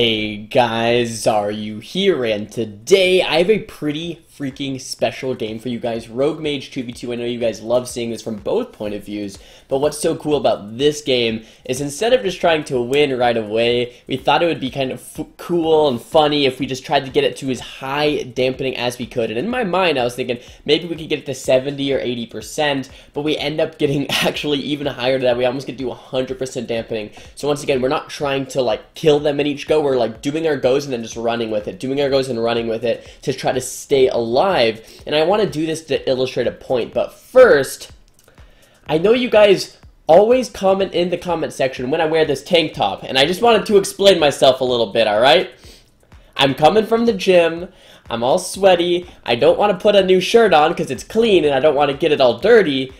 Hey guys, Xaryu here, and today I have a pretty freaking special game for you guys. Rogue Mage 2v2. I know you guys love seeing this from both point of views, but what's so cool about this game is instead of just trying to win right away, we thought it would be kind of cool and funny if we just tried to get it to as high dampening as we could. And in my mind, I was thinking maybe we could get it to 70 or 80%, but we end up getting actually even higher than that. We almost get to 100% dampening. So once again, we're not trying to like kill them in each go. We're like doing our goes and then just running with it, doing our goes and running with it to try to stay alive. And I want to do this to illustrate a point, but first, I know you guys always comment in the comment section when I wear this tank top, and I just wanted to explain myself a little bit, alright? I'm coming from the gym, I'm all sweaty, I don't want to put a new shirt on because it's clean and I don't want to get it all dirty.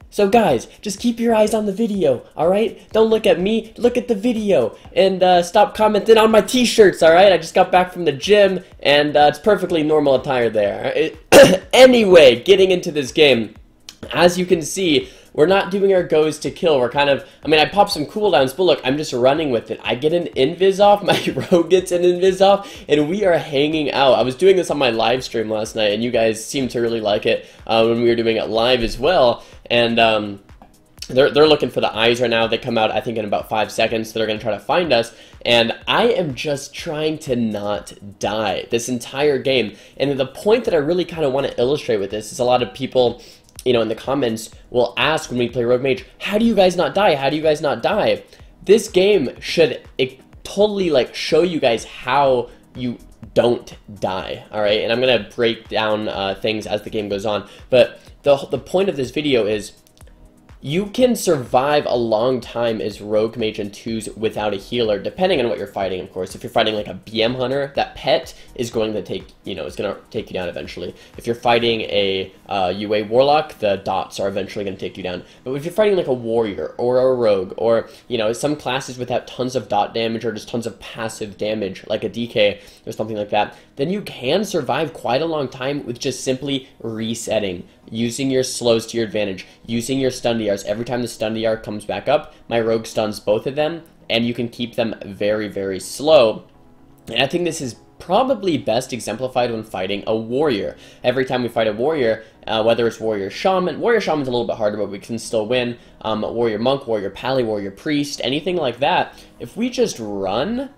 So guys, just keep your eyes on the video, alright? Don't look at me, look at the video, and stop commenting on my t-shirts, alright? I just got back from the gym, and it's perfectly normal attire there. Anyway, getting into this game, as you can see, we're not doing our goes to kill. We're kind of, I popped some cooldowns, but look, I'm just running with it. I get an invis off, my rogue gets an invis off, and we are hanging out. I was doing this on my live stream last night, and you guys seemed to really like it when we were doing it live as well. And they're looking for the eyes right now. They come out, I think, in about 5 seconds, so they're going to try to find us. And I am just trying to not die this entire game. And the point that I really kind of want to illustrate with this is a lot of people, you know, in the comments will ask when we play Rogue Mage, how do you guys not die? How do you guys not die? This game should totally like show you guys how you don't die, alright? And I'm going to break down things as the game goes on. But the point of this video is you can survive a long time as Rogue Mage and 2s without a healer, depending on what you're fighting, of course. If you're fighting like a BM Hunter, that pet is going to take, you know, it's going to take you down eventually. If you're fighting a UA Warlock, the dots are eventually going to take you down. But if you're fighting like a Warrior or a Rogue, or, you know, some classes without tons of dot damage or just tons of passive damage, like a DK or something like that, then you can survive quite a long time with just simply resetting, using your slows to your advantage, using your stun DRs. Every time the stun DR comes back up, my rogue stuns both of them, and you can keep them very, very slow. And I think this is probably best exemplified when fighting a warrior. Every time we fight a warrior, whether it's warrior shaman's a little bit harder, but we can still win. Warrior monk, warrior pally, warrior priest, anything like that. If we just run,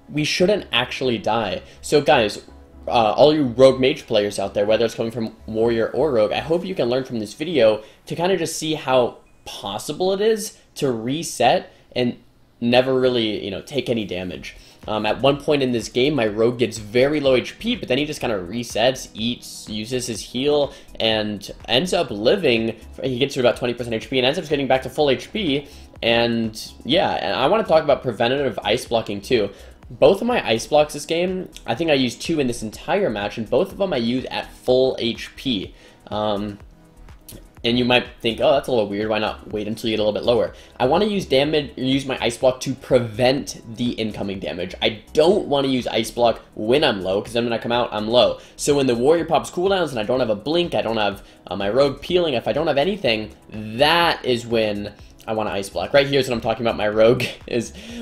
we shouldn't actually die. So guys, all you Rogue Mage players out there, whether it's coming from Warrior or Rogue, I hope you can learn from this video to kind of just see how possible it is to reset and never really, you know, take any damage. At one point in this game, my Rogue gets very low HP, but then he just kind of resets, eats, uses his heal, and ends up living. He gets to about 20% HP and ends up getting back to full HP. And yeah, and I want to talk about preventative ice blocking too. Both of my ice blocks this game, I think I used 2 in this entire match, and both of them I use at full HP. And you might think, oh, that's a little weird, why not wait until you get a little bit lower? I want to use my ice block to prevent the incoming damage. I don't want to use ice block when I'm low, because then when I come out, I'm low. So when the warrior pops cooldowns and I don't have a blink, I don't have my rogue peeling, if I don't have anything, that is when I want to ice block. Right here's what I'm talking about. My rogue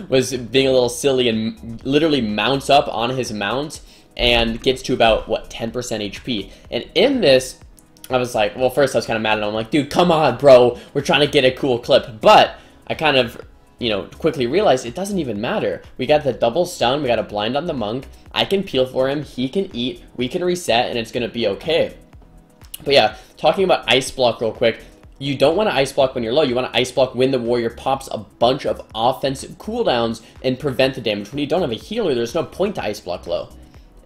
was being a little silly and literally mounts up on his mount and gets to about, what, 10% HP. And in this, I was like, well, first I was kind of mad at him. I'm like, dude, come on, bro. We're trying to get a cool clip. But I kind of, you know, quickly realized it doesn't even matter. We got the double stun. We got a blind on the monk. I can peel for him. He can eat. We can reset, and it's going to be okay. But yeah, talking about ice block real quick. You don't want to ice block when you're low. You want to ice block when the warrior pops a bunch of offensive cooldowns and prevent the damage. When you don't have a healer, there's no point to ice block low.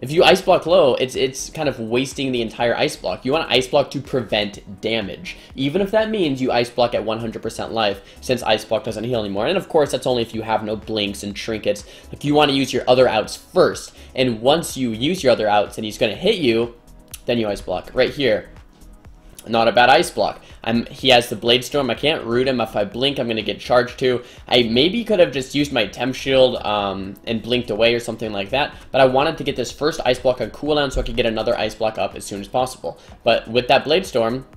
If you ice block low, it's kind of wasting the entire ice block. You want to ice block to prevent damage, even if that means you ice block at 100% life, since ice block doesn't heal anymore. And of course, that's only if you have no blinks and trinkets. Like, you want to use your other outs first, and once you use your other outs and he's going to hit you, then you ice block. Right here, not a bad ice block. He has the Blade Storm. I can't root him. If I blink, I'm going to get charged too. I maybe could have just used my Temp Shield and blinked away or something like that, but I wanted to get this first ice block on cooldown so I could get another ice block up as soon as possible. But with that Blade Storm,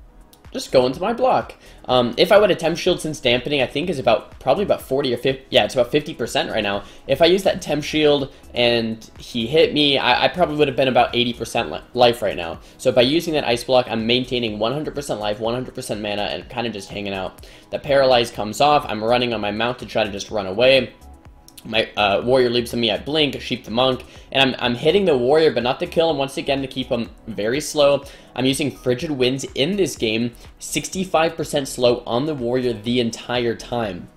just go into my block. If I would have temp shield, since dampening I think is probably about 40 or 50, yeah, it's about 50% right now. If I use that temp shield and he hit me, I probably would have been about 80% life right now. So by using that ice block, I'm maintaining 100% life, 100% mana, and kind of just hanging out. The paralyze comes off, I'm running on my mount to try to just run away. My warrior leaps on me, I blink, sheep the monk, and I'm hitting the warrior, but not to kill him, once again to keep him very slow. I'm using frigid winds in this game, 65% slow on the warrior the entire time.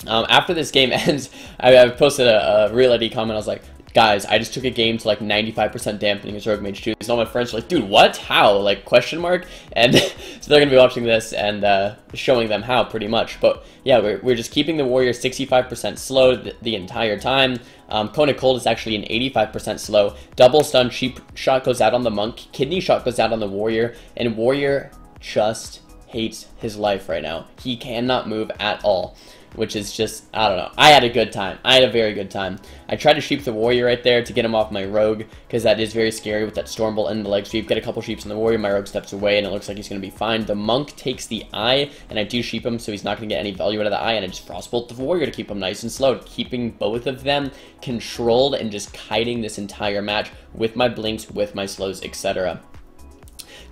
After this game ends, I posted a reality comment. I was like, guys, I just took a game to like 95% dampening as Rogue Mage 2. And all my friends are like, dude, what? How? Like, question mark? And so they're going to be watching this and showing them how, pretty much. But yeah, we're just keeping the warrior 65% slow the entire time. Cone of Cold is actually an 85% slow. Double stun, sheep shot goes out on the monk, kidney shot goes out on the warrior, and warrior just hates his life right now. He cannot move at all, which is just, I don't know. I had a good time. I had a very good time. I tried to sheep the warrior right there to get him off my rogue, because that is very scary with that Stormbolt in the leg sweep. Get a couple sheeps on the warrior, my rogue steps away, and it looks like he's going to be fine. The monk takes the eye, and I do sheep him, so he's not going to get any value out of the eye, and I just Frostbolt the warrior to keep him nice and slow, keeping both of them controlled and just kiting this entire match with my blinks, with my slows, etc.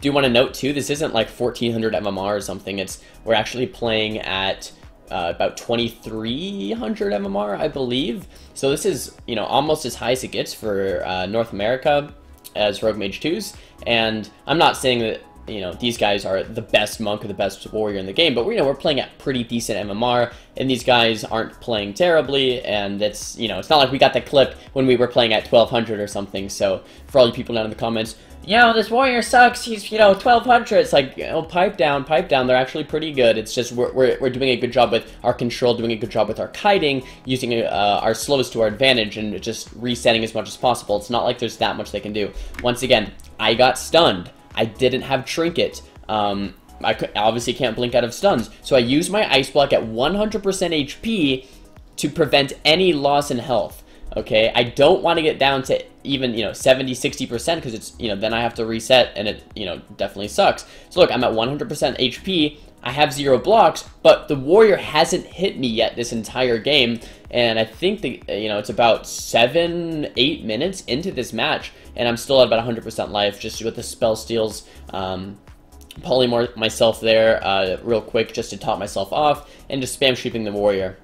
Do want to note too, this isn't like 1400 MMR or something. We're actually playing at about 2300 MMR, I believe. So this is, you know, almost as high as it gets for North America as Rogue Mage 2s. And I'm not saying that, you know, these guys are the best monk or the best warrior in the game, but we're playing at pretty decent MMR, and these guys aren't playing terribly, and it's, you know, it's not like we got the clip when we were playing at 1200 or something. So for all you people down in the comments, you know, this warrior sucks, he's, you know, 1200. It's like, you know, pipe down, they're actually pretty good. It's just we're doing a good job with our control, doing a good job with our kiting, using our slows to our advantage, and just resetting as much as possible. It's not like there's that much they can do. Once again, I got stunned. I didn't have trinket. I obviously can't blink out of stuns, so I used my ice block at 100% HP to prevent any loss in health. Okay, I don't want to get down to even, you know, 70-60%, because it's, you know, then I have to reset, and it, you know, definitely sucks. So look, I'm at 100% HP, I have 0 blocks, but the warrior hasn't hit me yet this entire game, and I think you know, it's about 7-8 minutes into this match, and I'm still at about 100% life, just with the spell steals. Polymorph myself there real quick just to top myself off, and just spam sheeping the warrior.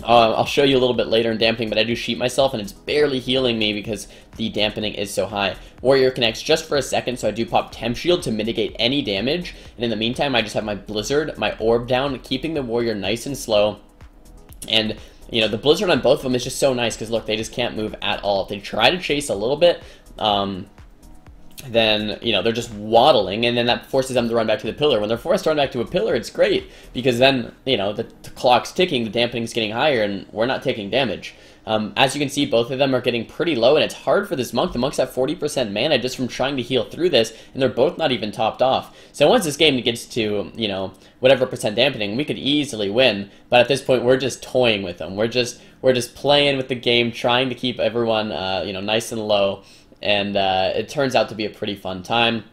I'll show you a little bit later in dampening, but I do sheep myself, and it's barely healing me because the dampening is so high. Warrior connects just for a second, so I do pop temp shield to mitigate any damage, and in the meantime I just have my blizzard, my orb down, keeping the warrior nice and slow. And you know, the blizzard on both of them is just so nice, because look, they just can't move at all. If they try to chase a little bit, then, you know, they're just waddling, and then that forces them to run back to the pillar. When they're forced to run back to a pillar, it's great, because then, you know, the clock's ticking, the dampening's getting higher, and we're not taking damage. As you can see, both of them are getting pretty low, and it's hard for this monk. The monk's at 40% mana just from trying to heal through this, and they're both not even topped off. So once this game gets to, you know, whatever percent dampening, we could easily win, but at this point, we're just toying with them. We're just playing with the game, trying to keep everyone, you know, nice and low. And it turns out to be a pretty fun time.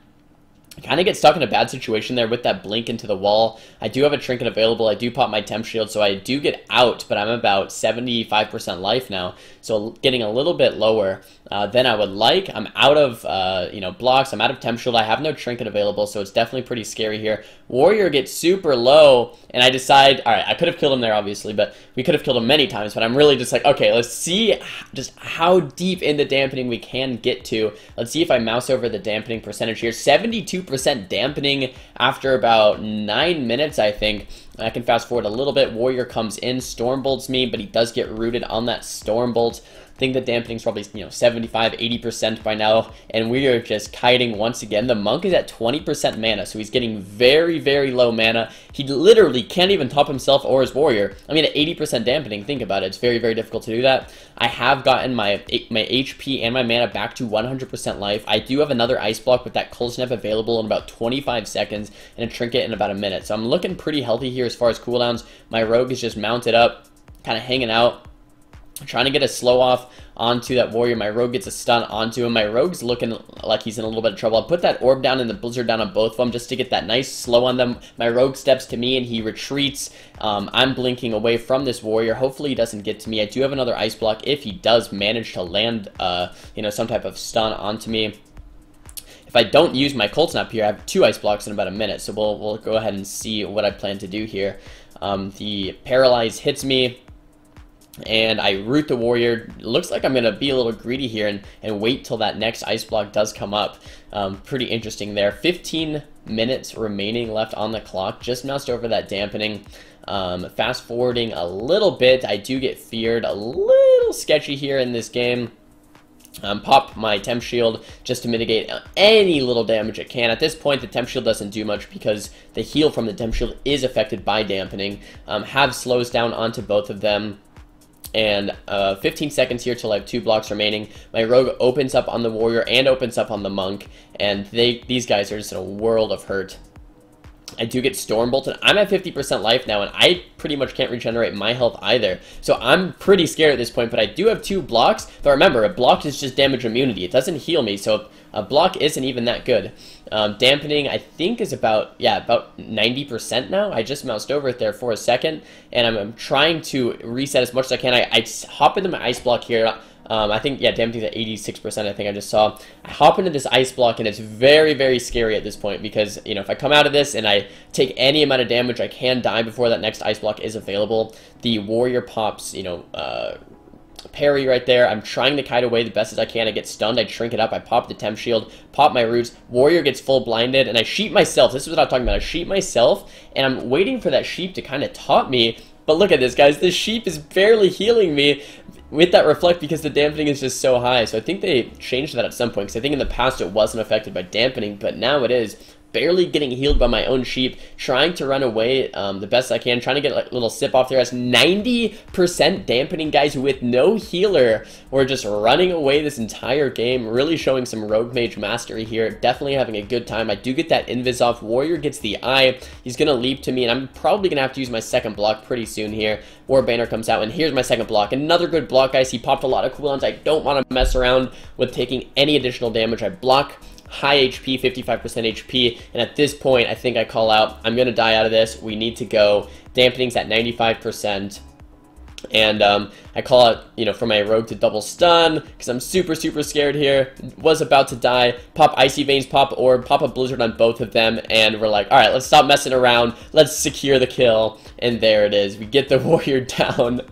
I kind of get stuck in a bad situation there with that blink into the wall. I do have a trinket available. I do pop my temp shield, so I do get out, but I'm about 75% life now, so getting a little bit lower than I would like. I'm out of you know, blocks. I'm out of temp shield. I have no trinket available, so it's definitely pretty scary here. Warrior gets super low, and I decide, all right, I could have killed him there, obviously, but we could have killed him many times, but I'm really just like, okay, let's see just how deep into dampening we can get to. Let's see if I mouse over the dampening percentage here. 72% dampening after about 9 minutes, I think. I can fast forward a little bit. Warrior comes in, Stormbolts me, but he does get rooted on that Stormbolt. I think the dampening's probably, you know, 75-80% by now, and we are just kiting once again. The monk is at 20% mana, so he's getting very, very low mana. He literally can't even top himself or his warrior. I mean, at 80% dampening, think about it. It's very, very difficult to do that. I have gotten my HP and my mana back to 100% life. I do have another ice block with that cold snap available in about 25 seconds, and a trinket in about a minute. So I'm looking pretty healthy here as far as cooldowns. My rogue is just mounted up, kind of hanging out. trying to get a slow off onto that warrior. My rogue gets a stun onto him. My rogue's looking like he's in a little bit of trouble. I'll put that orb down and the blizzard down on both of them just to get that nice slow on them. My rogue steps to me and he retreats. I'm blinking away from this warrior. Hopefully he doesn't get to me. I do have another ice block if he does manage to land you know, some type of stun onto me. If I don't use my cold snap here, I have 2 ice blocks in about a minute, so we'll go ahead and see what I plan to do here. The paralyze hits me, and I root the warrior. Looks like I'm going to be a little greedy here and wait till that next ice block does come up. Pretty interesting there. 15 minutes remaining left on the clock. Just moused over that dampening. Fast forwarding a little bit. I do get feared. A little sketchy here in this game. Pop my temp shield just to mitigate any little damage it can. At this point, the temp shield doesn't do much because the heal from the temp shield is affected by dampening. Have slows down onto both of them. And 15 seconds here till I have 2 blocks remaining. My rogue opens up on the warrior and opens up on the monk, and these guys are just in a world of hurt. I do get storm bolted. I'm at 50% life now, and I pretty much can't regenerate my health either. So I'm pretty scared at this point, but I do have 2 blocks. But remember, a block is just damage immunity. It doesn't heal me, so a block isn't even that good. Dampening, I think, is about 90% now. I just moused over it there for a second, and I'm trying to reset as much as I can. I hop into my ice block here. I think, yeah, dampening's at 86%, I think I just saw. I hop into this ice block, and it's very, very scary at this point because, you know, if I come out of this and I take any amount of damage, I can die before that next ice block is available. The warrior pops, you know, parry right there. I'm trying to kite away the best as I can. I get stunned. I shrink it up. I pop the temp shield, pop my roots. Warrior gets full blinded, and I sheep myself. This is what I'm talking about. I sheep myself, and I'm waiting for that sheep to kind of taunt me. But look at this, guys. This sheep is barely healing me with that reflect because the dampening is just so high. So I think they changed that at some point, because I think in the past it wasn't affected by dampening, but now it is. Barely getting healed by my own sheep, trying to run away the best I can, trying to get like, a little sip off there. That's 90% dampening, guys, with no healer. We're just running away this entire game, really showing some rogue mage mastery here. Definitely having a good time. I do get that invis off. Warrior gets the eye. He's gonna leap to me, and I'm probably gonna have to use my second block pretty soon here. War banner comes out, and here's my second block. Another good block, guys. He popped a lot of cooldowns. I don't want to mess around with taking any additional damage. I block high HP, 55% HP, and at this point, I think I call out, I'm going to die out of this, we need to go. Dampening's at 95%, and I call out, you know, for my rogue to double stun, because I'm super, super scared here, was about to die, pop Icy Veins, pop Orb, pop a Blizzard on both of them, and we're like, alright, let's stop messing around, let's secure the kill, and there it is, we get the warrior down.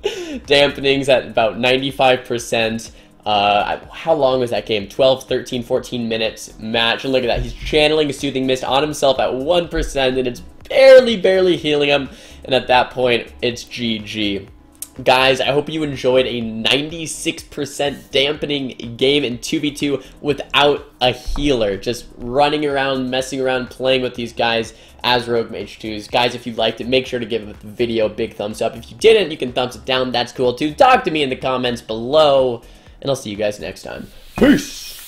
Dampening's at about 95%. How long was that game? 12, 13, 14 minutes match. And look at that. He's channeling a Soothing Mist on himself at 1%, and it's barely healing him. And at that point, it's GG. Guys, I hope you enjoyed a 96% dampening game in 2v2 without a healer. Just running around, messing around, playing with these guys as Rogue Mage 2s. Guys, if you liked it, make sure to give the video a big thumbs up. If you didn't, you can thumbs it down. That's cool too. Talk to me in the comments below. And I'll see you guys next time. Peace!